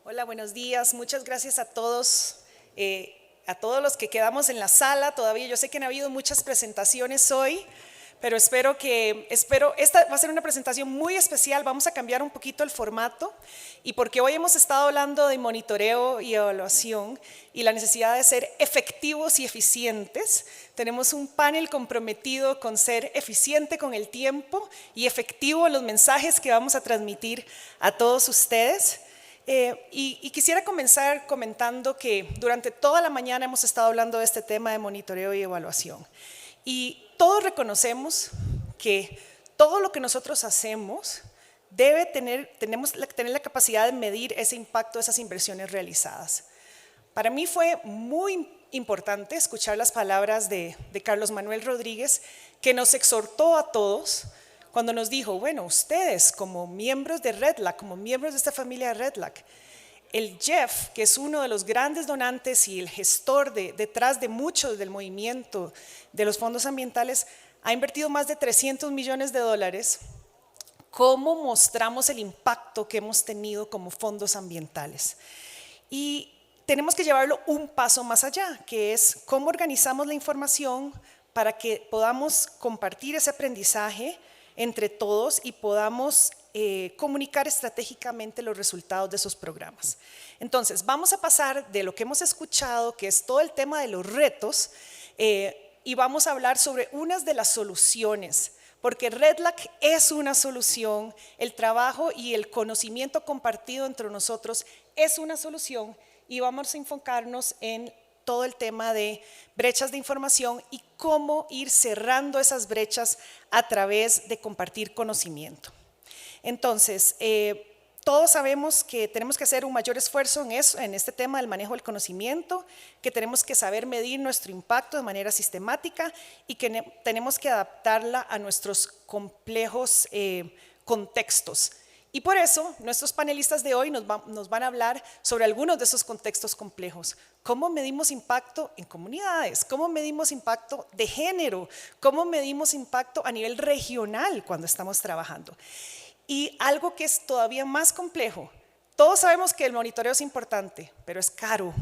Hola, buenos días. Muchas gracias a todos los que quedamos en la sala todavía. Yo sé que han habido muchas presentaciones hoy, pero espero, esta va a ser una presentación muy especial. Vamos a cambiar un poquito el formato y porque hoy hemos estado hablando de monitoreo y evaluación y la necesidad de ser efectivos y eficientes, tenemos un panel comprometido con ser eficiente con el tiempo y efectivo en los mensajes que vamos a transmitir a todos ustedes. Y quisiera comenzar comentando que durante toda la mañana hemos estado hablando de este tema de monitoreo y evaluación. Y todos reconocemos que todo lo que nosotros hacemos tenemos que tener la capacidad de medir ese impacto de esas inversiones realizadas. Para mí fue muy importante escuchar las palabras de Carlos Manuel Rodríguez, que nos exhortó a todos cuando nos dijo, bueno, ustedes como miembros de RedLAC, como miembros de esta familia de RedLAC, el Jeff, que es uno de los grandes donantes y el gestor detrás de mucho del movimiento de los fondos ambientales, ha invertido más de $300 millones. ¿Cómo mostramos el impacto que hemos tenido como fondos ambientales? Y tenemos que llevarlo un paso más allá, que es cómo organizamos la información para que podamos compartir ese aprendizaje entre todos y podamos comunicar estratégicamente los resultados de esos programas. Entonces, vamos a pasar de lo que hemos escuchado, que es todo el tema de los retos, y vamos a hablar sobre unas de las soluciones, porque RedLAC es una solución, el trabajo y el conocimiento compartido entre nosotros es una solución, y vamos a enfocarnos en todo el tema de brechas de información y cómo ir cerrando esas brechas a través de compartir conocimiento. Entonces, todos sabemos que tenemos que hacer un mayor esfuerzo en este tema del manejo del conocimiento, que tenemos que saber medir nuestro impacto de manera sistemática y que tenemos que adaptarla a nuestros complejos contextos. Y por eso, nuestros panelistas de hoy nos van a hablar sobre algunos de esos contextos complejos. ¿Cómo medimos impacto en comunidades? ¿Cómo medimos impacto de género? ¿Cómo medimos impacto a nivel regional cuando estamos trabajando? Y algo que es todavía más complejo, todos sabemos que el monitoreo es importante, pero es caro,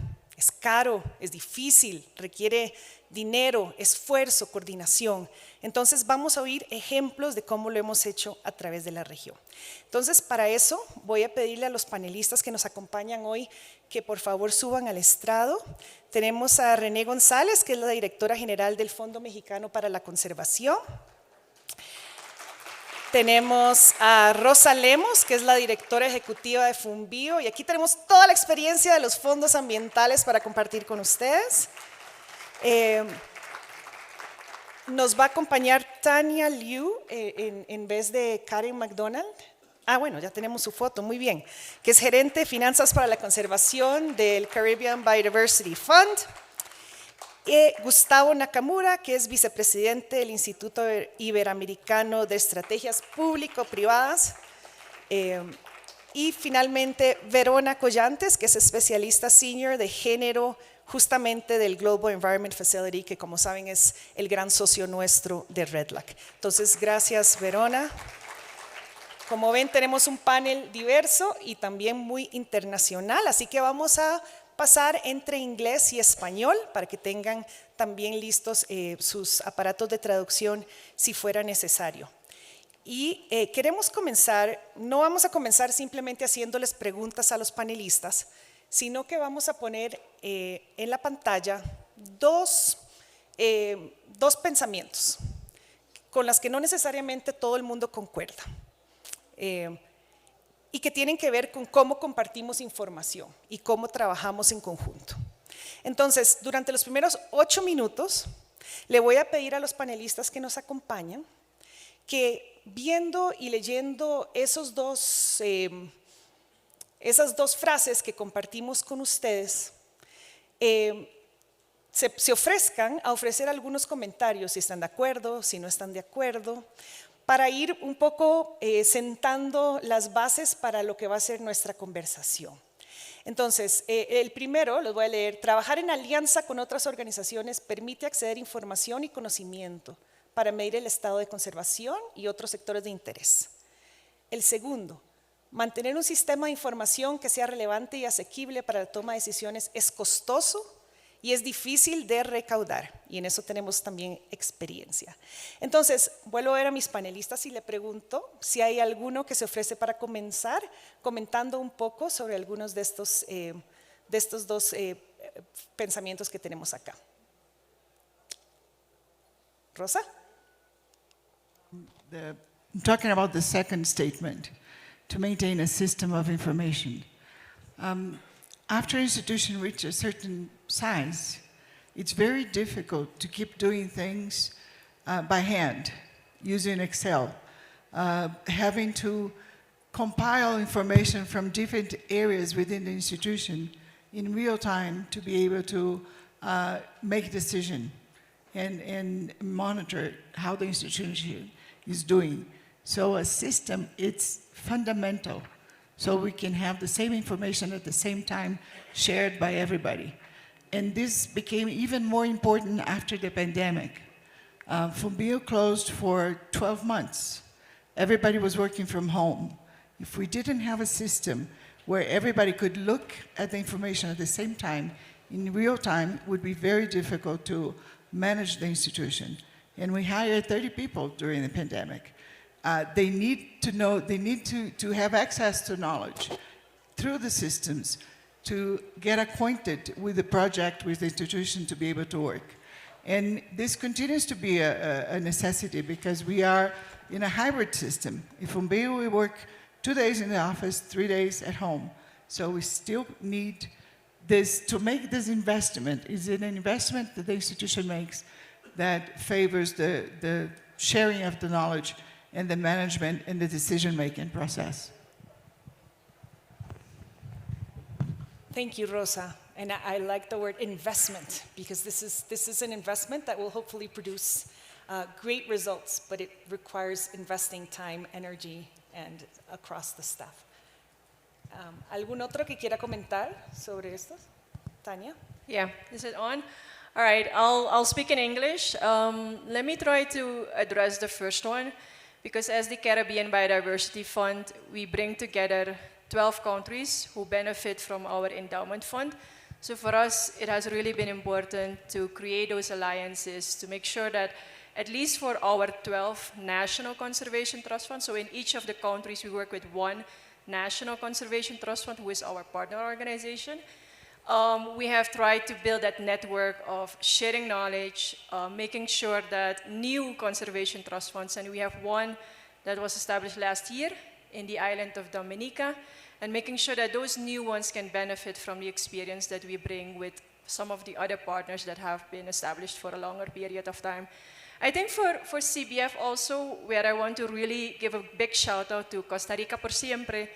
es difícil, requiere dinero, esfuerzo, coordinación. Entonces vamos a oír ejemplos de cómo lo hemos hecho a través de la región. Entonces para eso voy a pedirle a los panelistas que nos acompañan hoy que por favor suban al estrado. Tenemos a Renée Gonzáles, que es la Directora General del Fondo Mexicano para la Conservación. Tenemos a Rosa Lemos, que es la Directora Ejecutiva de FUNBIO, y aquí tenemos toda la experiencia de los fondos ambientales para compartir con ustedes. Nos va a acompañar Tania Liu en vez de Karen McDonald. Bueno, ya tenemos su foto, muy bien. Que es gerente de finanzas para la conservación del Caribbean Biodiversity Fund. Gustavo Nakamura, que es vicepresidente del Instituto Iberoamericano de Estrategias Público-Privadas. Y finalmente, Verona Collantes, que es especialista senior de género justamente del Global Environment Facility, que como saben es el gran socio nuestro de RedLAC. Entonces, gracias Verona. Como ven, tenemos un panel diverso y también muy internacional, así que vamos a pasar entre inglés y español para que tengan también listos sus aparatos de traducción si fuera necesario. Y queremos comenzar, no vamos a comenzar simplemente haciéndoles preguntas a los panelistas, sino que vamos a poner en la pantalla dos pensamientos con los que no necesariamente todo el mundo concuerda. Y que tienen que ver con cómo compartimos información y cómo trabajamos en conjunto. Entonces, durante los primeros 8 minutos, le voy a pedir a los panelistas que nos acompañan que viendo y leyendo esas dos frases que compartimos con ustedes, se ofrezcan a ofrecer algunos comentarios, si están de acuerdo, si no están de acuerdo, para ir un poco sentando las bases para lo que va a ser nuestra conversación. Entonces, el primero, los voy a leer. Trabajar en alianza con otras organizaciones permite acceder a información y conocimiento para medir el estado de conservación y otros sectores de interés. El segundo, Mantener un sistema de información que sea relevante y asequible para la toma de decisiones es costoso y es difícil de recaudar, y en eso tenemos también experiencia. Entonces, vuelvo a ver a mis panelistas y le pregunto si hay alguno que se ofrece para comenzar comentando un poco sobre algunos de estos dos pensamientos que tenemos acá. Rosa? Talking about the second statement, to maintain a system of information. After an institution reaches a certain size, it's very difficult to keep doing things by hand, using Excel, having to compile information from different areas within the institution in real time to be able to make a decision and monitor how the institution is doing. So a system, it's fundamental. So we can have the same information at the same time shared by everybody. And this became even more important after the pandemic. FUNBIO closed for 12 months. Everybody was working from home. If we didn't have a system where everybody could look at the information at the same time, in real time, it would be very difficult to manage the institution. And we hired 30 people during the pandemic. They need to know, they need to have access to knowledge through the systems to get acquainted with the project, with the institution to be able to work. And this continues to be a necessity because we are in a hybrid system. In FUNBIO, we work 2 days in the office, 3 days at home. So we still need this, to make this investment, is an investment that the institution makes that favors the sharing of the knowledge and the management and the decision-making process. Thank you, Rosa. And I like the word investment because this is an investment that will hopefully produce great results, but it requires investing time, energy, and across the staff. ¿Algún otro que quiera comentar sobre estos? Tanya? Yeah, is it on? All right, I'll speak in English. Let me try to address the first one, because as the Caribbean Biodiversity Fund, we bring together 12 countries who benefit from our endowment fund. So for us, it has really been important to create those alliances to make sure that at least for our 12 national conservation trust funds, so in each of the countries we work with one national conservation trust fund who is our partner organization. We have tried to build that network of sharing knowledge, making sure that new conservation trust funds, and we have one that was established last year in the island of Dominica, and making sure that those new ones can benefit from the experience that we bring with some of the other partners that have been established for a longer period of time. I think for CBF also, where I want to really give a big shout out to Costa Rica por Siempre,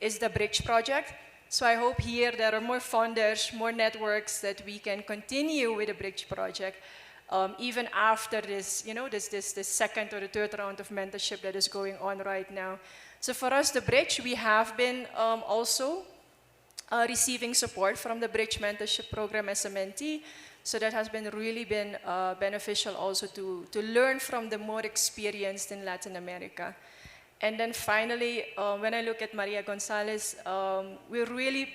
is the Bridge project. So I hope here there are more funders, more networks that we can continue with the Bridge project, even after this, this second or the third round of mentorship that is going on right now. So for us, the Bridge, we have been also receiving support from the Bridge mentorship program as a mentee. So that has really been beneficial also to learn from the more experienced in Latin America. And then finally, when I look at Maria Gonzáles, we're really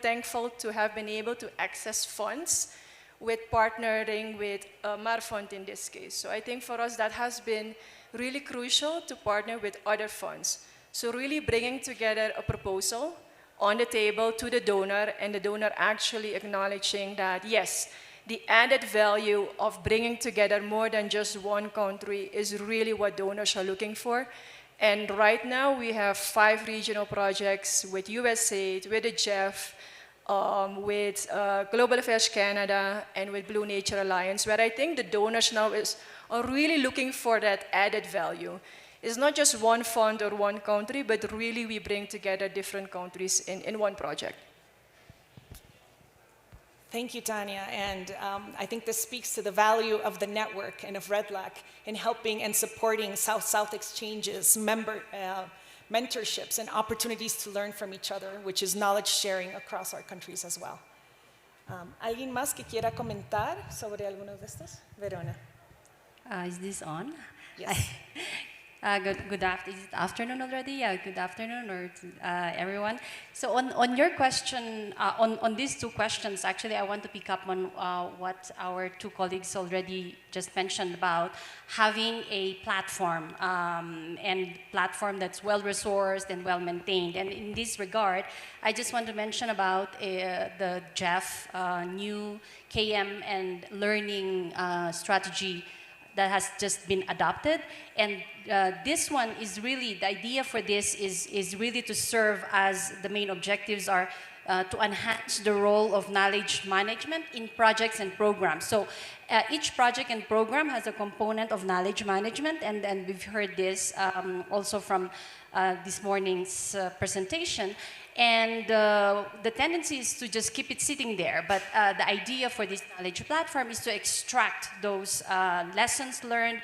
thankful to have been able to access funds with partnering with Marfund in this case. So I think for us that has been really crucial to partner with other funds. So really bringing together a proposal on the table to the donor, and the donor actually acknowledging that, yes, the added value of bringing together more than just one country is really what donors are looking for. And right now we have 5 regional projects with USAID, with the GEF, with Global Affairs Canada, and with Blue Nature Alliance, where I think the donors now are really looking for that added value. It's not just one fund or one country, but really we bring together different countries in one project. Thank you, Tanya. And I think this speaks to the value of the network and of RedLAC in helping and supporting South-South exchanges, mentorships, and opportunities to learn from each other, which is knowledge sharing across our countries as well. ¿Alguien más que quiera comentar sobre alguno de estos? Verona. Is this on? Yes. Good afternoon already. Good afternoon, or everyone. So on your question, on these two questions, actually, I want to pick up on what our two colleagues already just mentioned about having a platform, and platform that's well-resourced and well-maintained. And in this regard, I just want to mention about the Jeff new KM and learning strategy that has just been adopted. And this one is really, the idea for this is really to serve as the main objectives are to enhance the role of knowledge management in projects and programs. So each project and program has a component of knowledge management, and we've heard this also from this morning's presentation. And the tendency is to just keep it sitting there. But the idea for this knowledge platform is to extract those lessons learned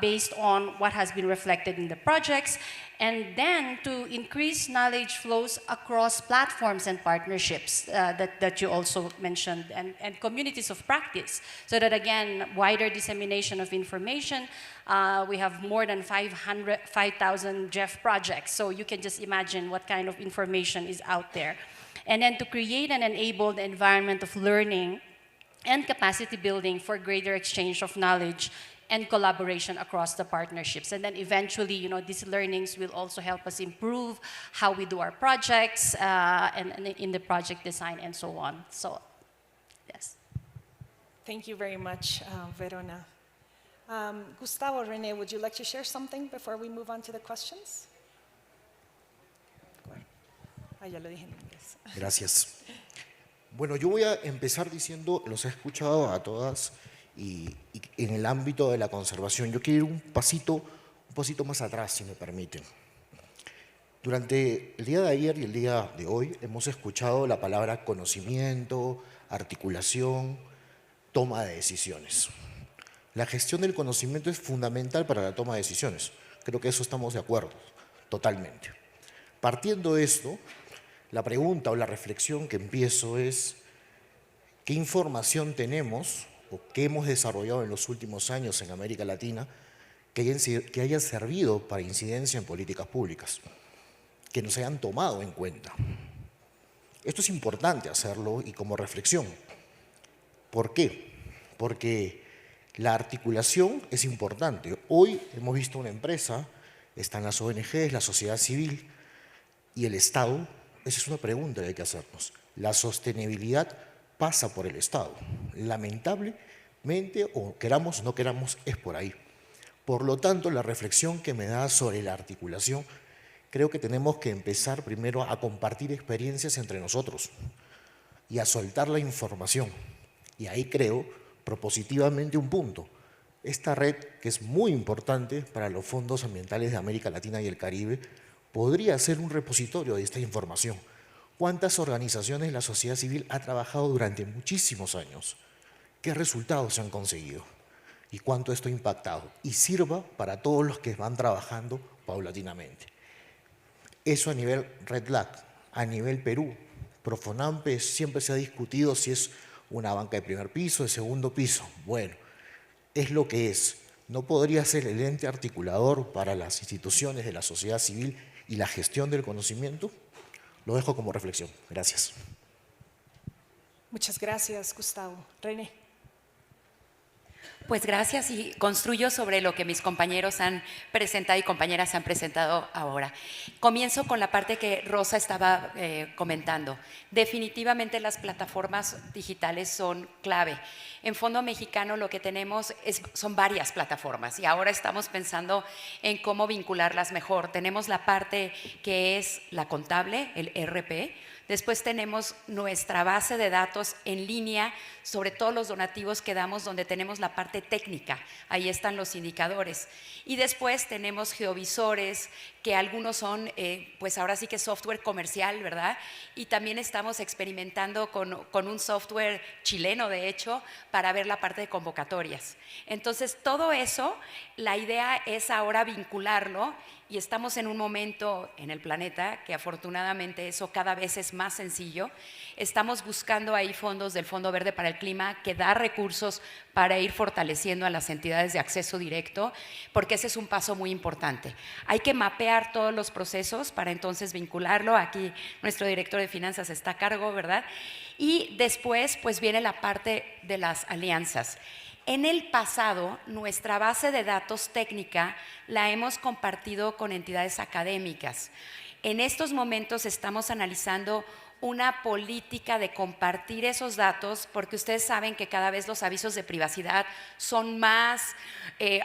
based on what has been reflected in the projects, and then to increase knowledge flows across platforms and partnerships that you also mentioned, and communities of practice, so that again, wider dissemination of information. We have more than 5,000 Jeff projects, so you can just imagine what kind of information is out there. And then to create an enabled environment of learning and capacity building for greater exchange of knowledge and collaboration across the partnerships. And then eventually, you know, these learnings will also help us improve how we do our projects and in the project design and so on. So, yes. Thank you very much, Verona. Gustavo, Renée, would you like to share something before we move on to the questions? Ya lo dije en inglés. Gracias. Bueno, yo voy a empezar diciendo, los he escuchado a todas, y en el ámbito de la conservación, yo quiero ir un pasito más atrás, si me permiten. Durante el día de ayer y el día de hoy hemos escuchado la palabra conocimiento, articulación, toma de decisiones. La gestión del conocimiento es fundamental para la toma de decisiones. Creo que eso estamos de acuerdo, totalmente. Partiendo de esto, la pregunta o la reflexión que empiezo es, ¿qué información tenemos o qué hemos desarrollado en los últimos años en América Latina que haya servido para incidencia en políticas públicas, que nos hayan tomado en cuenta? Esto es importante hacerlo y como reflexión. ¿Por qué? Porque la articulación es importante. Hoy hemos visto una empresa, están las ONGs, la sociedad civil y el Estado. Esa es una pregunta que hay que hacernos. La sostenibilidad pasa por el Estado. Lamentablemente, o queramos o no queramos, es por ahí. Por lo tanto, la reflexión que me da sobre la articulación, creo que tenemos que empezar primero a compartir experiencias entre nosotros y a soltar la información. Y ahí creo propositivamente un punto. Esta red, que es muy importante para los fondos ambientales de América Latina y el Caribe, podría ser un repositorio de esta información. ¿Cuántas organizaciones la sociedad civil ha trabajado durante muchísimos años? ¿Qué resultados se han conseguido? ¿Y cuánto esto ha impactado? Y sirva para todos los que van trabajando paulatinamente. Eso a nivel RedLAC. A nivel Perú, Profonampe siempre se ha discutido si es una banca de primer piso, de segundo piso. Bueno, es lo que es. ¿No podría ser el ente articulador para las instituciones de la sociedad civil y la gestión del conocimiento? Lo dejo como reflexión. Gracias. Muchas gracias, Gustavo. Renée. Pues gracias, y construyo sobre lo que mis compañeros han presentado y compañeras han presentado ahora. Comienzo con la parte que Rosa estaba comentando. Definitivamente las plataformas digitales son clave. En Fondo Mexicano lo que tenemos son varias plataformas y ahora estamos pensando en cómo vincularlas mejor. Tenemos la parte que es la contable, el RP. Después tenemos nuestra base de datos en línea sobre todos los donativos que damos, donde tenemos la parte técnica, ahí están los indicadores. Y después tenemos geovisores que algunos son, pues ahora sí que software comercial, ¿verdad? Y también estamos experimentando con un software chileno, de hecho, para ver la parte de convocatorias. Entonces, todo eso, la idea es ahora vincularlo, y estamos en un momento en el planeta que afortunadamente eso cada vez es más sencillo. Estamos buscando ahí fondos del Fondo Verde para el Clima que da recursos para ir fortaleciendo a las entidades de acceso directo, porque ese es un paso muy importante. Hay que mapear todos los procesos para entonces vincularlo. Aquí nuestro director de finanzas está a cargo, ¿verdad? Y después pues viene la parte de las alianzas. En el pasado, nuestra base de datos técnica la hemos compartido con entidades académicas. En estos momentos estamos analizando una política de compartir esos datos, porque ustedes saben que cada vez los avisos de privacidad son más,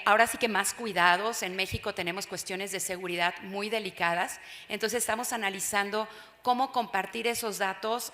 ahora sí que más cuidados. En México tenemos cuestiones de seguridad muy delicadas, entonces estamos analizando cómo compartir esos datos,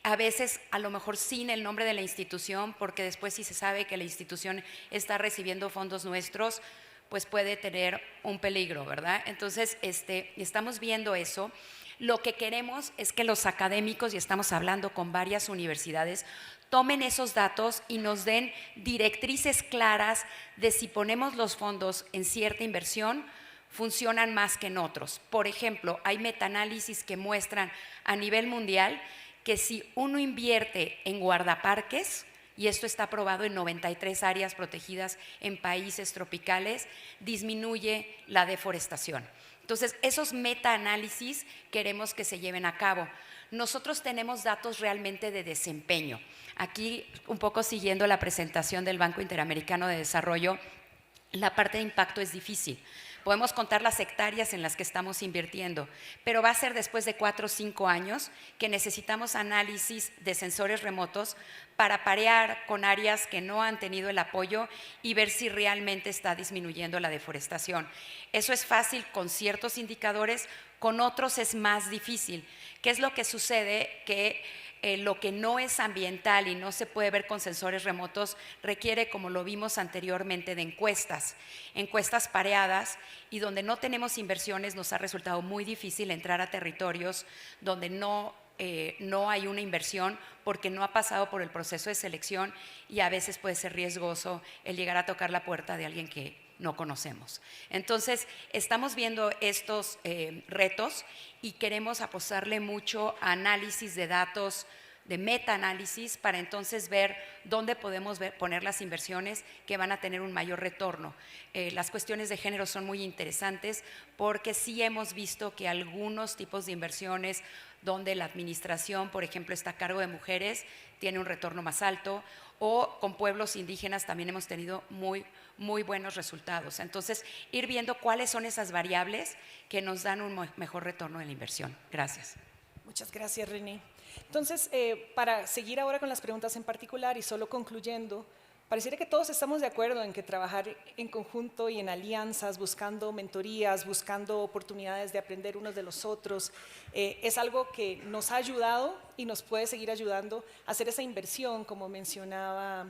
a veces a lo mejor sin el nombre de la institución, porque después si se sabe que la institución está recibiendo fondos nuestros, pues puede tener un peligro, ¿verdad? Entonces, estamos viendo eso. Lo que queremos es que los académicos, y estamos hablando con varias universidades, tomen esos datos y nos den directrices claras de si ponemos los fondos en cierta inversión, funcionan más que en otros. Por ejemplo, hay metaanálisis que muestran a nivel mundial que si uno invierte en guardaparques, y esto está aprobado en 93 áreas protegidas en países tropicales, disminuye la deforestación. Entonces, esos metaanálisis queremos que se lleven a cabo. Nosotros tenemos datos realmente de desempeño. Aquí, un poco siguiendo la presentación del Banco Interamericano de Desarrollo, la parte de impacto es difícil. Podemos contar las hectáreas en las que estamos invirtiendo, pero va a ser después de 4 o 5 años que necesitamos análisis de sensores remotos para parear con áreas que no han tenido el apoyo y ver si realmente está disminuyendo la deforestación. Eso es fácil con ciertos indicadores, con otros es más difícil. ¿Qué es lo que sucede? Que lo que no es ambiental y no se puede ver con sensores remotos requiere, como lo vimos anteriormente, de encuestas pareadas, y donde no tenemos inversiones nos ha resultado muy difícil entrar a territorios donde no hay una inversión porque no ha pasado por el proceso de selección, y a veces puede ser riesgoso el llegar a tocar la puerta de alguien que no conocemos. Entonces, estamos viendo estos retos y queremos apostarle mucho a análisis de datos, de metaanálisis, para entonces ver dónde podemos poner las inversiones que van a tener un mayor retorno. Las cuestiones de género son muy interesantes porque sí hemos visto que algunos tipos de inversiones donde la administración, por ejemplo, está a cargo de mujeres, tiene un retorno más alto, o con pueblos indígenas también hemos tenido muy buenos resultados. Entonces, ir viendo cuáles son esas variables que nos dan un mejor retorno de la inversión. Gracias. Muchas gracias, Renée. Entonces, para seguir ahora con las preguntas en particular y solo concluyendo, pareciera que todos estamos de acuerdo en que trabajar en conjunto y en alianzas, buscando mentorías, buscando oportunidades de aprender unos de los otros, es algo que nos ha ayudado y nos puede seguir ayudando a hacer esa inversión, como mencionaba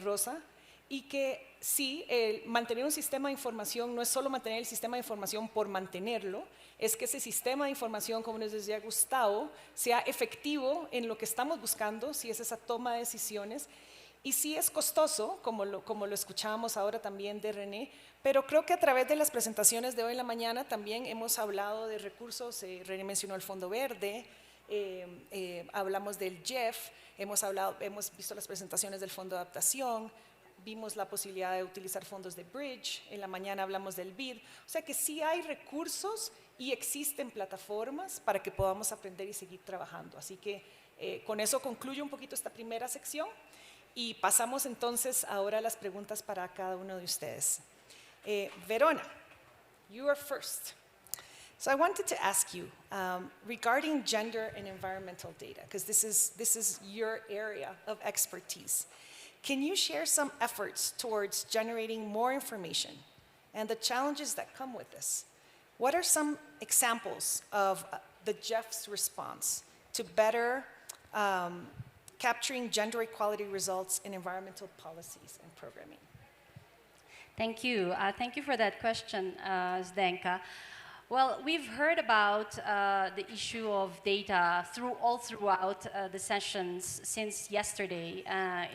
Rosa, y que sí, mantener un sistema de información no es solo mantener el sistema de información por mantenerlo, es que ese sistema de información, como nos decía Gustavo, sea efectivo en lo que estamos buscando, si es esa toma de decisiones. Y sí es costoso, como lo escuchábamos ahora también de Renée, pero creo que a través de las presentaciones de hoy en la mañana también hemos hablado de recursos. Renée mencionó el Fondo Verde, hablamos del JEF, hemos visto las presentaciones del Fondo de Adaptación, vimos la posibilidad de utilizar fondos de Bridge, en la mañana hablamos del BID, o sea que sí hay recursos y existen plataformas para que podamos aprender y seguir trabajando. Así que con eso concluyo un poquito esta primera sección. Y pasamos entonces ahora a las preguntas para cada uno de ustedes. Verona, you are first. So I wanted to ask you regarding gender and environmental data, because this is your area of expertise. Can you share some efforts towards generating more information and the challenges that come with this? What are some examples of the JEF's response to better capturing gender equality results in environmental policies and programming? Thank you. Thank you for that question, Zdenka. Well, we've heard about the issue of data all throughout the sessions since yesterday,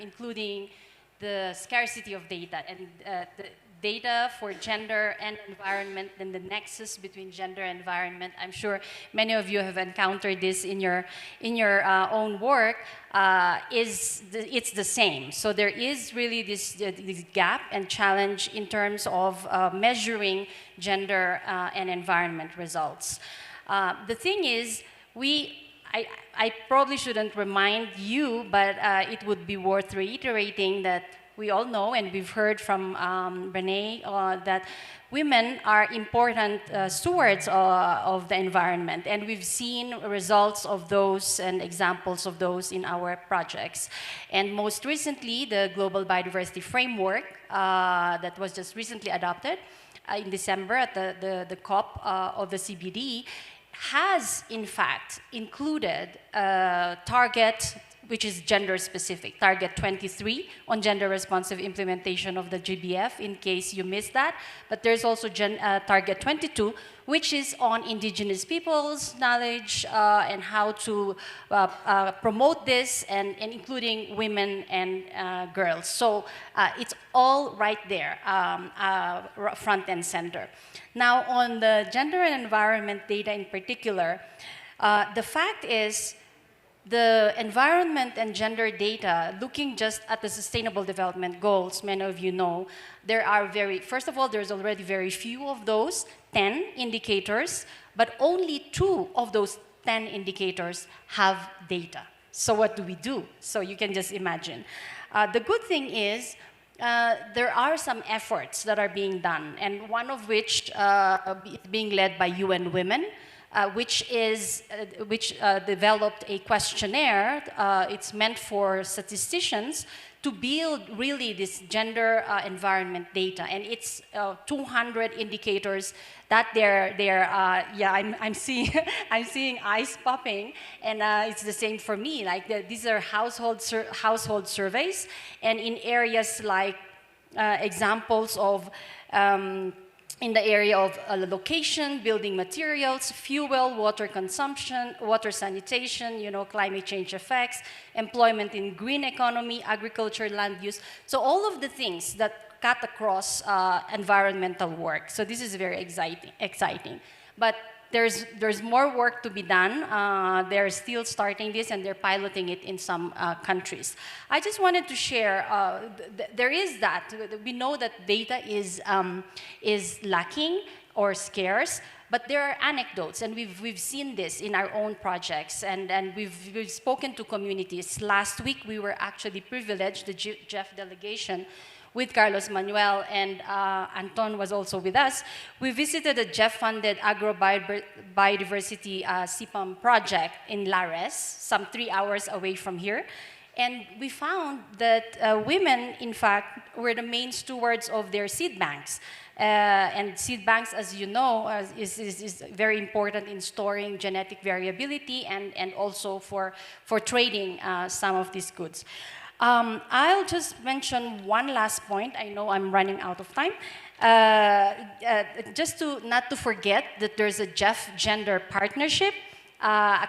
including the scarcity of data and the data for gender and environment, and the nexus between gender and environment. I'm sure many of you have encountered this in your own work. It's the same. So there is really this gap and challenge in terms of measuring gender and environment results. The thing is, I probably shouldn't remind you, but it would be worth reiterating that we all know, and we've heard from Renée, that women are important stewards of the environment, and we've seen results of those and examples of those in our projects. And most recently, the Global Biodiversity Framework that was just recently adopted in December at the COP of the CBD has, in fact, included target which is gender specific, target 23 on gender responsive implementation of the GBF, in case you missed that. But there's also target 22, which is on indigenous peoples' knowledge and how to promote this, and including women and girls. So it's all right there, front and center. Now on the gender and environment data in particular, the fact is, the environment and gender data, looking just at the Sustainable Development Goals, many of you know, there are first of all, there's already very few of those, 10 indicators, but only 2 of those 10 indicators have data. So what do we do? So you can just imagine. The good thing is, there are some efforts that are being done, and one of which is being led by UN Women, which developed a questionnaire. It's meant for statisticians to build really this gender environment data, and it's 200 indicators that I'm seeing eyes popping, and it's the same for me. Like these are household surveys, and in areas like examples of. In the area of location, building materials, fuel, water consumption, water sanitation, climate change effects, employment in green economy, agriculture, land use. So all of the things that cut across environmental work. So this is very exciting. But there's more work to be done. They're still starting this, and they're piloting it in some countries. I just wanted to share, there is that. We know that data is lacking or scarce, but there are anecdotes, and we've seen this in our own projects, and we've spoken to communities. Last week, we were actually privileged, the GEF delegation, with Carlos Manuel, and Anton was also with us. We visited a GEF-funded agro-biodiversity CPAM project in Lares, some 3 hours away from here. And we found that women, in fact, were the main stewards of their seed banks. And seed banks, as you know, is very important in storing genetic variability and also for trading some of these goods. I'll just mention one last point. I know I'm running out of time. Just not to forget that there's a GEF gender partnership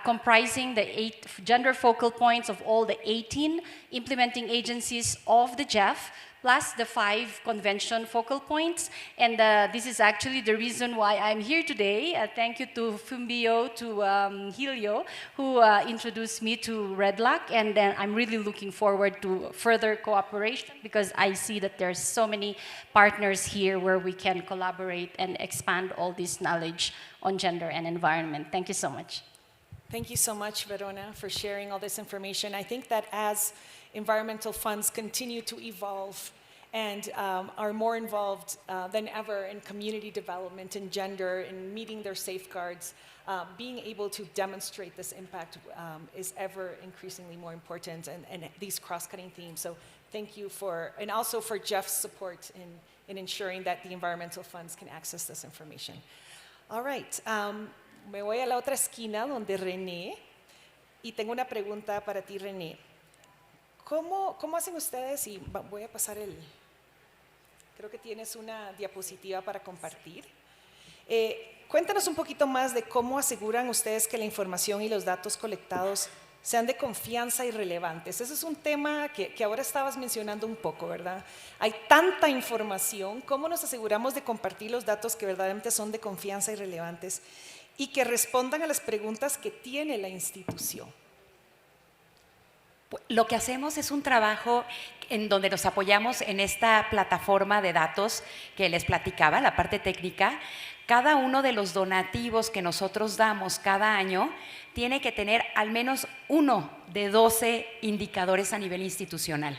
comprising the 8 gender focal points of all the 18 implementing agencies of the GEF, plus the 5 convention focal points. And this is actually the reason why I'm here today. Thank you to FUNBIO, to Helio, who introduced me to RedLAC. And I'm really looking forward to further cooperation, because I see that there's so many partners here where we can collaborate and expand all this knowledge on gender and environment. Thank you so much. Thank you so much, Verona, for sharing all this information. I think that as environmental funds continue to evolve and are more involved than ever in community development and gender and meeting their safeguards, being able to demonstrate this impact is ever increasingly more important, and these cross-cutting themes. So thank you and also for Jeff's support in ensuring that the environmental funds can access this information. All right. Me voy a la otra esquina donde Renée, y tengo una pregunta para ti, Renée. ¿Cómo hacen ustedes? Y voy a pasar creo que tienes una diapositiva para compartir. Cuéntanos un poquito más de cómo aseguran ustedes que la información y los datos colectados sean de confianza y relevantes. Ese es un tema que ahora estabas mencionando un poco, ¿verdad? Hay tanta información, ¿cómo nos aseguramos de compartir los datos que verdaderamente son de confianza y relevantes y que respondan a las preguntas que tiene la institución? Lo que hacemos es un trabajo en donde nos apoyamos en esta plataforma de datos que les platicaba, la parte técnica. Cada uno de los donativos que nosotros damos cada año tiene que tener al menos uno de 12 indicadores a nivel institucional.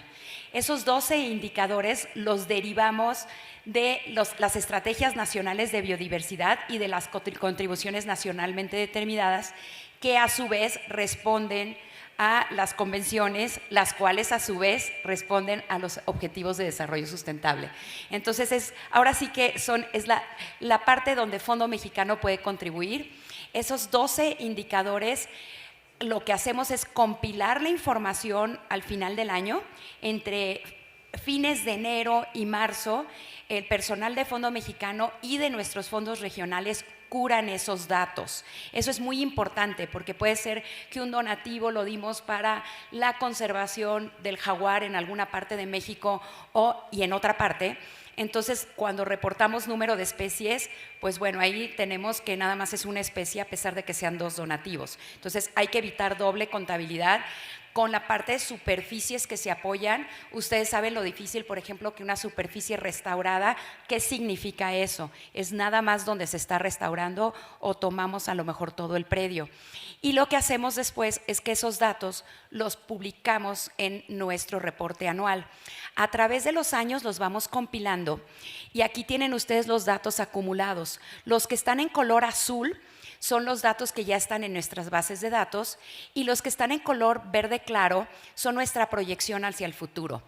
Esos 12 indicadores los derivamos de las estrategias nacionales de biodiversidad y de las contribuciones nacionalmente determinadas, que a su vez responden a las convenciones, las cuales a su vez responden a los objetivos de desarrollo sustentable. Entonces, ahora sí que es la parte donde Fondo Mexicano puede contribuir. Esos 12 indicadores, lo que hacemos es compilar la información al final del año. Entre fines de enero y marzo, el personal de Fondo Mexicano y de nuestros fondos regionales curan esos datos. Eso es muy importante porque puede ser que un donativo lo dimos para la conservación del jaguar en alguna parte de México y en otra parte. Entonces, cuando reportamos número de especies, pues bueno, ahí tenemos que nada más es una especie a pesar de que sean 2 donativos. Entonces, hay que evitar doble contabilidad. Con la parte de superficies que se apoyan, ustedes saben lo difícil, por ejemplo, que una superficie restaurada, ¿qué significa eso? Es nada más donde se está restaurando o tomamos a lo mejor todo el predio. Y lo que hacemos después es que esos datos los publicamos en nuestro reporte anual. A través de los años los vamos compilando y aquí tienen ustedes los datos acumulados. Los que están en color azul son los datos que ya están en nuestras bases de datos y los que están en color verde claro son nuestra proyección hacia el futuro.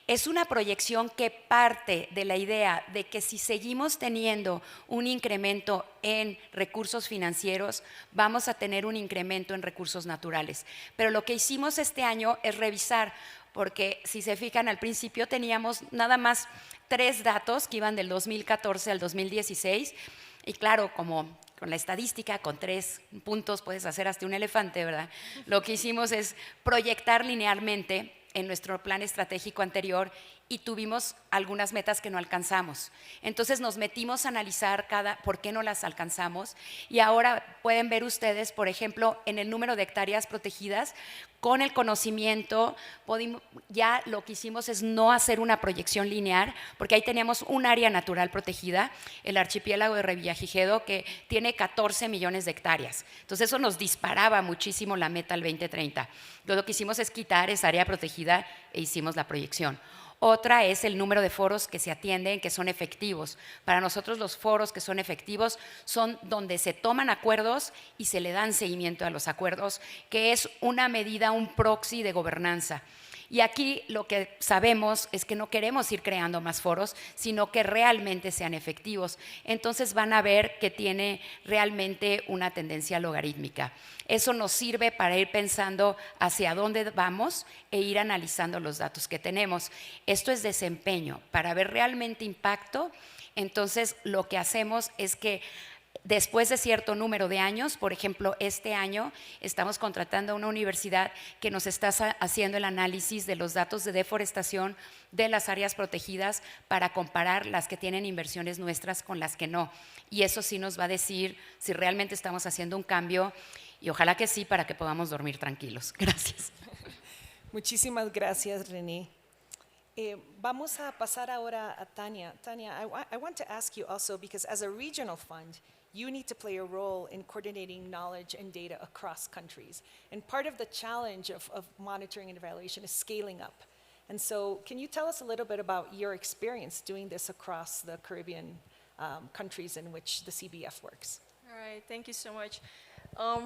Es una proyección que parte de la idea de que si seguimos teniendo un incremento en recursos financieros, vamos a tener un incremento en recursos naturales. Pero lo que hicimos este año es revisar, porque si se fijan al principio teníamos nada más 3 datos que iban del 2014 al 2016 y claro, como con la estadística, con 3 puntos puedes hacer hasta un elefante, ¿verdad? Lo que hicimos es proyectar linealmente en nuestro plan estratégico anterior y tuvimos algunas metas que no alcanzamos. Entonces nos metimos a analizar por qué no las alcanzamos y ahora pueden ver ustedes, por ejemplo, en el número de hectáreas protegidas, con el conocimiento, ya lo que hicimos es no hacer una proyección lineal, porque ahí teníamos un área natural protegida, el archipiélago de Revillagigedo, que tiene 14 millones de hectáreas. Entonces eso nos disparaba muchísimo la meta al 2030. Lo que hicimos es quitar esa área protegida e hicimos la proyección. Otra es el número de foros que se atienden, que son efectivos. Para nosotros los foros que son efectivos son donde se toman acuerdos y se le dan seguimiento a los acuerdos, que es una medida, un proxy de gobernanza. Y aquí lo que sabemos es que no queremos ir creando más foros, sino que realmente sean efectivos. Entonces van a ver que tiene realmente una tendencia logarítmica. Eso nos sirve para ir pensando hacia dónde vamos e ir analizando los datos que tenemos. Esto es desempeño. Para ver realmente impacto, entonces lo que hacemos es que después de cierto número de años, por ejemplo, este año estamos contratando a una universidad que nos está haciendo el análisis de los datos de deforestación de las áreas protegidas para comparar las que tienen inversiones nuestras con las que no. Y eso sí nos va a decir si realmente estamos haciendo un cambio y ojalá que sí, para que podamos dormir tranquilos. Gracias. Muchísimas gracias, Renée. Vamos a pasar ahora a Tania. Tania, I want to ask you also, because as a regional fund, you need to play a role in coordinating knowledge and data across countries. And part of the challenge of monitoring and evaluation is scaling up. And so can you tell us a little bit about your experience doing this across the Caribbean countries in which the CBF works? All right, thank you so much.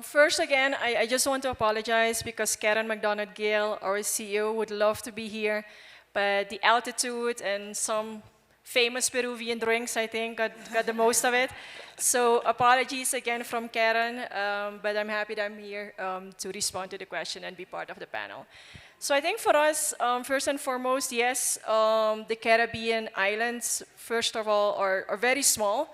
First, again, I just want to apologize because Karen McDonough-Gill, our CEO, would love to be here, but the altitude and some famous Peruvian drinks, I think, got the most of it. So apologies again from Karen, but I'm happy that I'm here to respond to the question and be part of the panel. So I think for us, first and foremost, yes, the Caribbean islands, first of all, are very small.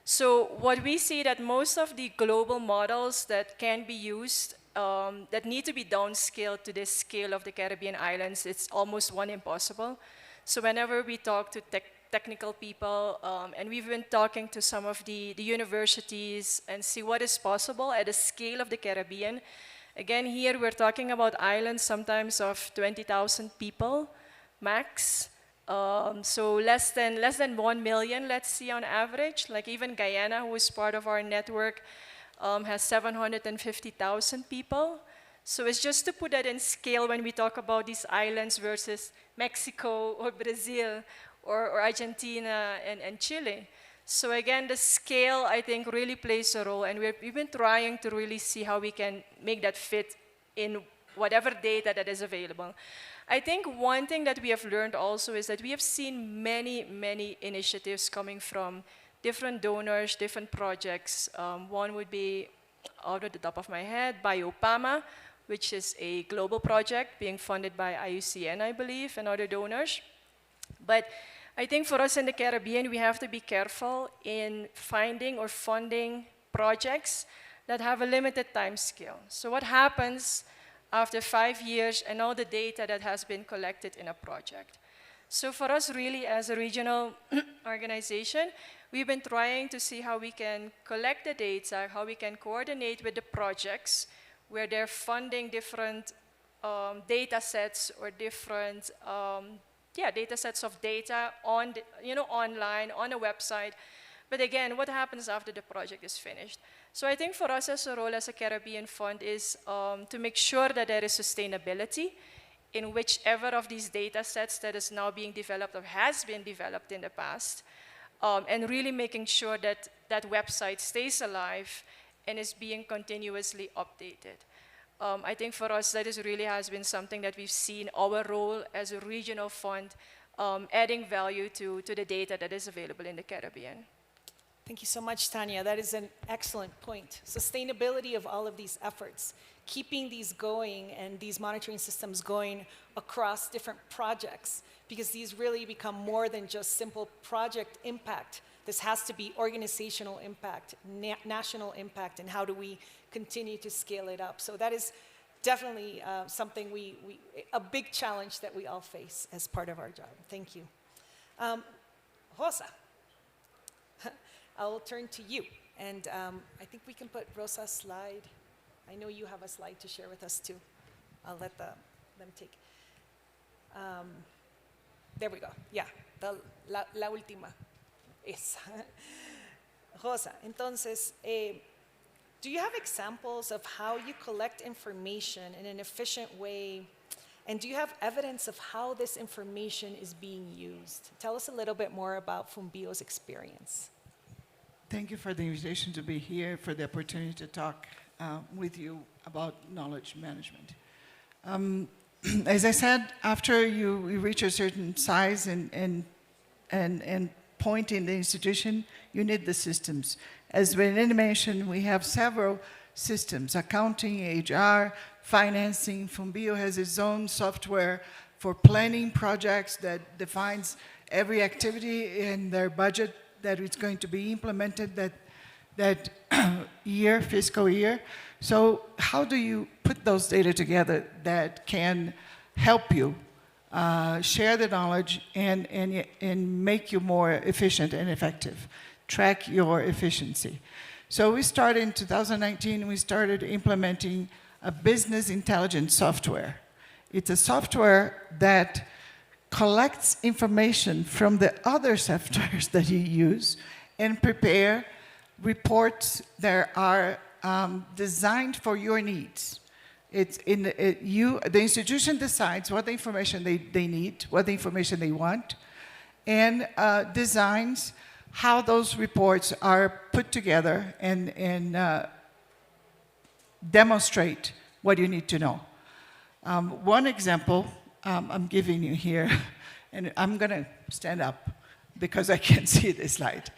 So what we see that most of the global models that can be used, that need to be downscaled to this scale of the Caribbean islands, it's almost one impossible. So whenever we talk to technical people, and we've been talking to some of the universities and see what is possible at the scale of the Caribbean. Again, here we're talking about islands sometimes of 20,000 people max. So less than 1 million, let's see, on average. Like even Guyana, who is part of our network, has 750,000 people. So it's just to put that in scale when we talk about these islands versus Mexico or Brazil or Argentina and Chile. So again, the scale, I think, really plays a role, and we've been trying to really see how we can make that fit in whatever data that is available. I think one thing that we have learned also is that we have seen many initiatives coming from different donors, different projects. One would be, out of the top of my head, BioPama, which is a global project being funded by IUCN, I believe, and other donors. But I think for us in the Caribbean, we have to be careful in finding or funding projects that have a limited time scale. So what happens after 5 years and all the data that has been collected in a project? So for us, really, as a regional organization, we've been trying to see how we can collect the data, how we can coordinate with the projects where they're funding different data sets or different data sets of data on online, on a website. But again, what happens after the project is finished? So I think for us as a role as a Caribbean fund is to make sure that there is sustainability in whichever of these data sets that is now being developed or has been developed in the past, and really making sure that that website stays alive and is being continuously updated. I think for us, that really has been something that we've seen our role as a regional fund adding value to the data that is available in the Caribbean. Thank you so much, Tanya. That is an excellent point. Sustainability of all of these efforts, keeping these going and these monitoring systems going across different projects, because these really become more than just simple project impact. This has to be organizational impact, national impact, and how do we continue to scale it up? So that is definitely something a big challenge that we all face as part of our job. Thank you. Rosa, I'll turn to you. And I think we can put Rosa's slide. I know you have a slide to share with us too. I'll let them take. There we go. Yeah, la última. Esa. Rosa, entonces, do you have examples of how you collect information in an efficient way? And do you have evidence of how this information is being used? Tell us a little bit more about FUNBIO's experience. Thank you for the invitation to be here, for the opportunity to talk with you about knowledge management. As I said, after you reach a certain size and point in the institution, you need the systems. As Renée mentioned, we have several systems: accounting, HR, financing. FUNBIO has its own software for planning projects that defines every activity in their budget that is going to be implemented that year, fiscal year. So how do you put those data together that can help you share the knowledge and make you more efficient and effective, track your efficiency? So we started in 2019, we started implementing a business intelligence software. It's a software that collects information from the other softwares that you use and prepare reports that are designed for your needs. The institution decides what the information they need, what the information they want, and designs how those reports are put together and demonstrate what you need to know. One example I'm giving you here, and I'm going to stand up because I can't see this slide.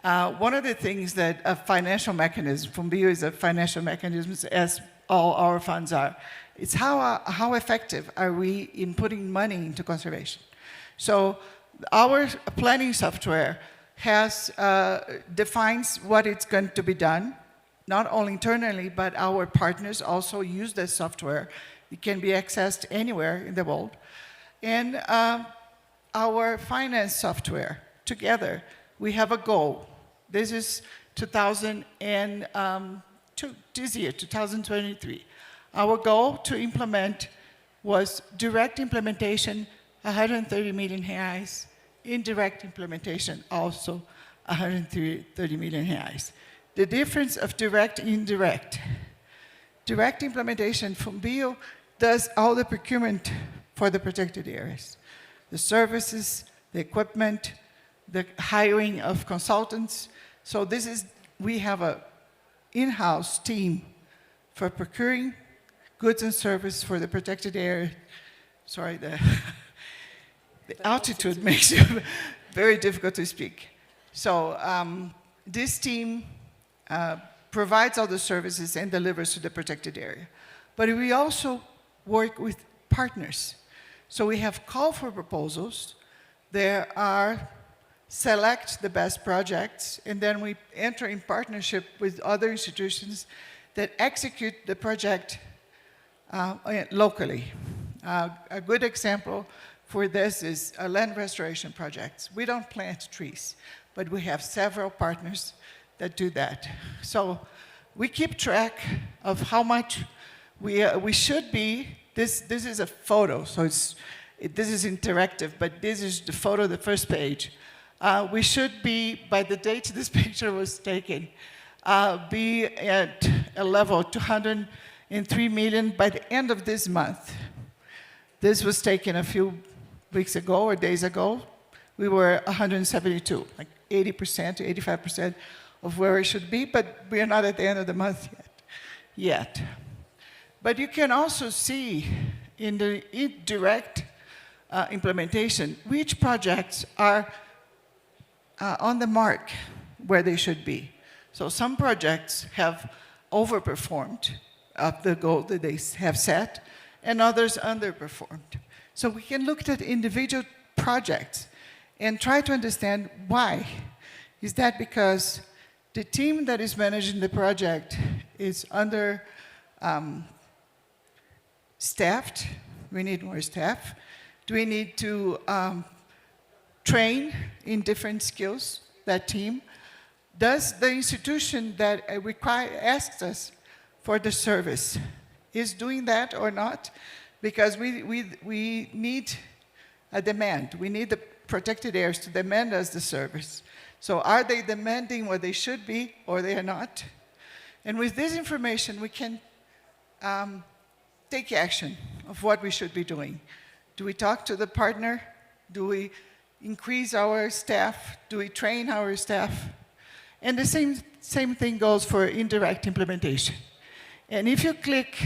One of the things that a financial mechanism, FUNBIO is a financial mechanism, as all our funds are, it's how effective are we in putting money into conservation. So our planning software defines what it's going to be done, not only internally, but our partners also use this software. It can be accessed anywhere in the world. And our finance software, together, we have a goal. This is 2023. Our goal to implement was direct implementation, 130 million reais. Indirect implementation, also 130 million reais. The difference of direct and indirect. Direct implementation, FUNBIO does all the procurement for the protected areas. The services, the equipment, the hiring of consultants. So we have an in-house team for procuring goods and services for the protected area. Sorry, the altitude makes it very difficult to speak. So this team provides all the services and delivers to the protected area. But we also work with partners. So we have call for proposals. There are select the best projects, and then we enter in partnership with other institutions that execute the project locally. A good example for this is land restoration projects. We don't plant trees, but we have several partners that do that. So we keep track of how much we should be. This is a photo, so this is interactive, but this is the photo, the first page. We should be, by the date this picture was taken, be at a level 203 million by the end of this month. This was taken a few weeks ago or days ago. We were 172, like 80% to 85% of where we should be, but we are not at the end of the month yet. But you can also see in the indirect implementation which projects are on the mark where they should be. So some projects have overperformed of the goal that they have set, and others underperformed. So we can look at individual projects and try to understand why. Is that because the team that is managing the project is staffed? We need more staff. Do we need to train in different skills, that team? Does the institution that asks us for the service is doing that or not? Because we need a demand. We need the protected areas to demand us the service. So are they demanding what they should be or they are not? And with this information, we can take action of what we should be doing. Do we talk to the partner? Do we increase our staff? Do we train our staff? And the same thing goes for indirect implementation. And if you click,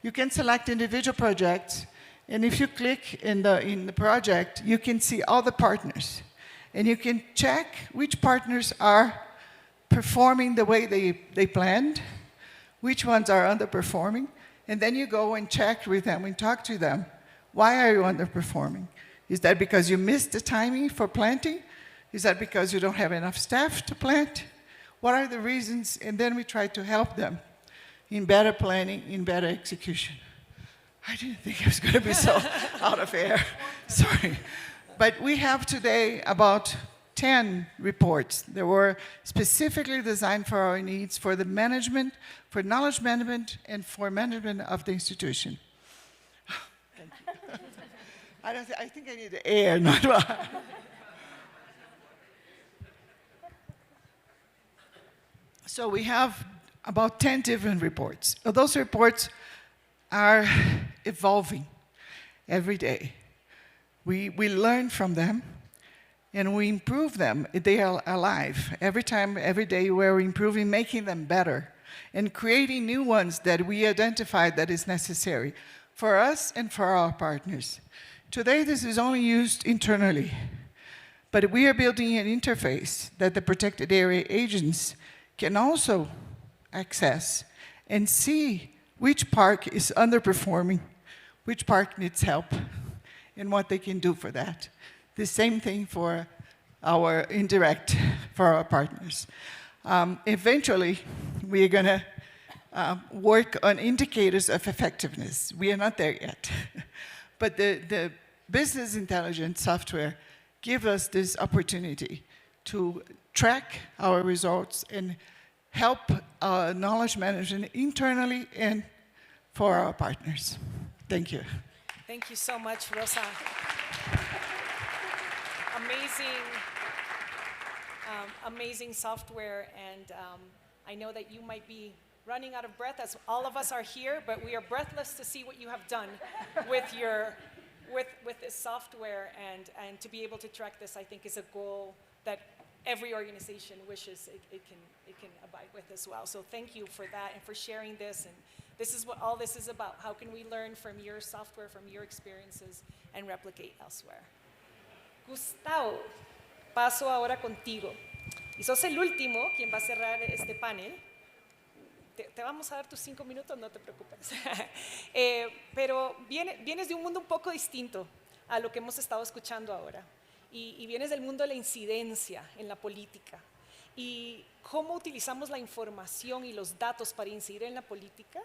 you can select individual projects, and if you click in the project, you can see all the partners. And you can check which partners are performing the way they planned, which ones are underperforming, and then you go and check with them and talk to them. Why are you underperforming? Is that because you missed the timing for planting? Is that because you don't have enough staff to plant? What are the reasons? And then we try to help them in better planning, in better execution. I didn't think I was going to be so out of air. Sorry. But we have today about 10 reports that were specifically designed for our needs, for the management, for knowledge management, and for management of the institution. Thank you. I think I need the air, not water. So we have about 10 different reports. Those reports are evolving every day. We learn from them, and we improve them. They are alive. Every time, every day, we're improving, making them better, and creating new ones that we identify that is necessary for us and for our partners. Today, this is only used internally, but we are building an interface that the protected area agents can also access and see which park is underperforming, which park needs help, and what they can do for that. The same thing for our indirect for our partners. Eventually, we are going to work on indicators of effectiveness. We are not there yet. But the business intelligence software gives us this opportunity to track our results and help knowledge management internally and for our partners. Thank you. Thank you so much, Rosa. Amazing software, and I know that you might be running out of breath, as all of us are here, but we are breathless to see what you have done with this software, and to be able to track this, I think, is a goal that every organization wishes it can abide with as well. So thank you for that and for sharing this, and this is what all this is about. How can we learn from your software, from your experiences, and replicate elsewhere? Gustavo, paso ahora contigo. Y sos el último quien va a cerrar este panel. Te vamos a dar tus 5 minutos, no te preocupes. Pero vienes de un mundo un poco distinto a lo que hemos estado escuchando ahora. Y vienes del mundo de la incidencia en la política. Y cómo utilizamos la información y los datos para incidir en la política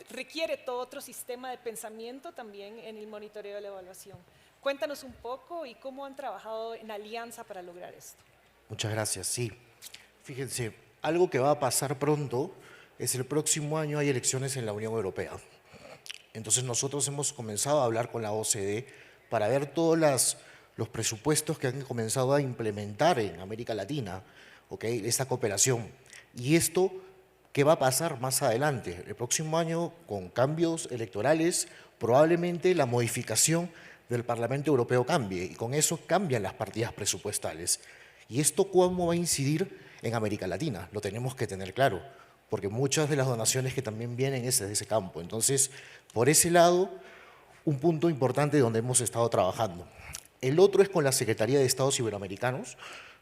requiere todo otro sistema de pensamiento también en el monitoreo de la evaluación. Cuéntanos un poco y cómo han trabajado en alianza para lograr esto. Muchas gracias, sí. Fíjense, algo que va a pasar pronto es el próximo año hay elecciones en la Unión Europea. Entonces nosotros hemos comenzado a hablar con la OCDE para ver todos los presupuestos que han comenzado a implementar en América Latina, ¿okay? Esta cooperación. Y esto, ¿qué va a pasar más adelante? El próximo año, con cambios electorales, probablemente la modificación del Parlamento Europeo cambie, y con eso cambian las partidas presupuestales. ¿Y esto cómo va a incidir en América Latina? Lo tenemos que tener claro, porque muchas de las donaciones que también vienen es de ese campo. Entonces, por ese lado, un punto importante donde hemos estado trabajando. El otro es con la Secretaría de Estados Iberoamericanos.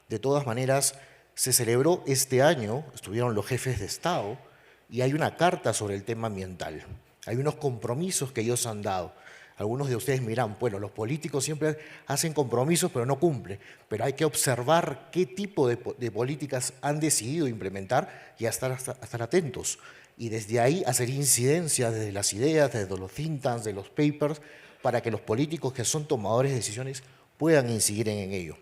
De todas maneras, se celebró este año, estuvieron los jefes de Estado, y hay una carta sobre el tema ambiental. Hay unos compromisos que ellos han dado. Algunos de ustedes miran, bueno, los políticos siempre hacen compromisos pero no cumplen, pero hay que observar qué tipo de políticas han decidido implementar y estar atentos. Y desde ahí hacer incidencia desde las ideas, desde los think tanks, de los papers, para que los políticos que son tomadores de decisiones puedan incidir en ello.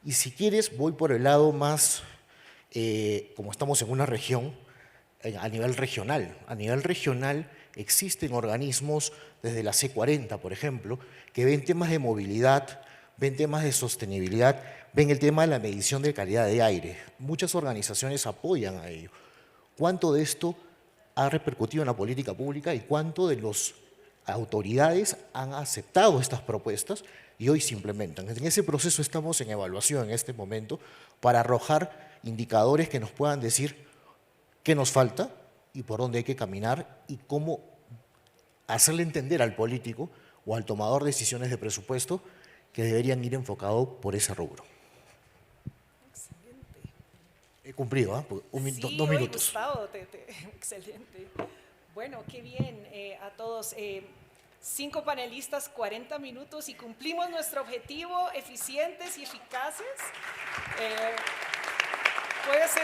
Y si quieres, voy por el lado más, como estamos en una región, a nivel regional. A nivel regional existen organismos desde la C40, por ejemplo, que ven temas de movilidad, ven temas de sostenibilidad, ven el tema de la medición de calidad de aire. Muchas organizaciones apoyan a ello. ¿Cuánto de esto ha repercutido en la política pública y cuánto de las autoridades han aceptado estas propuestas y hoy se implementan? En ese proceso estamos en evaluación en este momento para arrojar indicadores que nos puedan decir qué nos falta y por dónde hay que caminar y cómo hacerle entender al político o al tomador de decisiones de presupuesto que deberían ir enfocados por ese rubro. Excelente. He cumplido, ¿eh? 2 minutos. Gustavo, excelente. Bueno, qué bien a todos. 5 panelistas, 40 minutos y cumplimos nuestro objetivo, eficientes y eficaces. Puede ser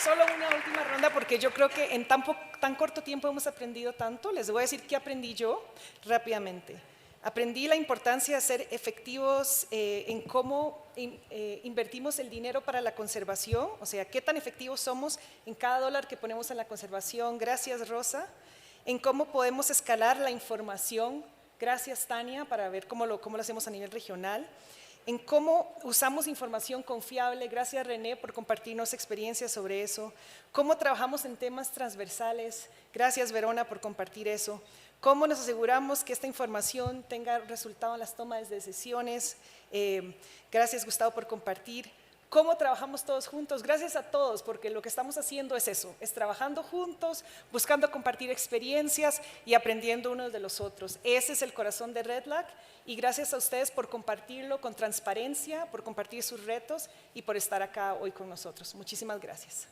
solo una última ronda porque yo creo que en tan corto tiempo hemos aprendido tanto. Les voy a decir qué aprendí yo rápidamente. Aprendí la importancia de ser efectivos en cómo invertimos el dinero para la conservación, o sea, qué tan efectivos somos en cada dólar que ponemos en la conservación. Gracias, Rosa. En cómo podemos escalar la información. Gracias, Tania, para ver cómo lo hacemos a nivel regional. En cómo usamos información confiable. Gracias, Renée, por compartirnos experiencias sobre eso. Cómo trabajamos en temas transversales. Gracias, Verona, por compartir eso. Cómo nos aseguramos que esta información tenga resultado en las tomas de decisiones. Gracias, Gustavo, por compartir. Cómo trabajamos todos juntos. Gracias a todos, porque lo que estamos haciendo es eso, es trabajando juntos, buscando compartir experiencias y aprendiendo unos de los otros. Ese es el corazón de RedLAC y gracias a ustedes por compartirlo con transparencia, por compartir sus retos y por estar acá hoy con nosotros. Muchísimas gracias.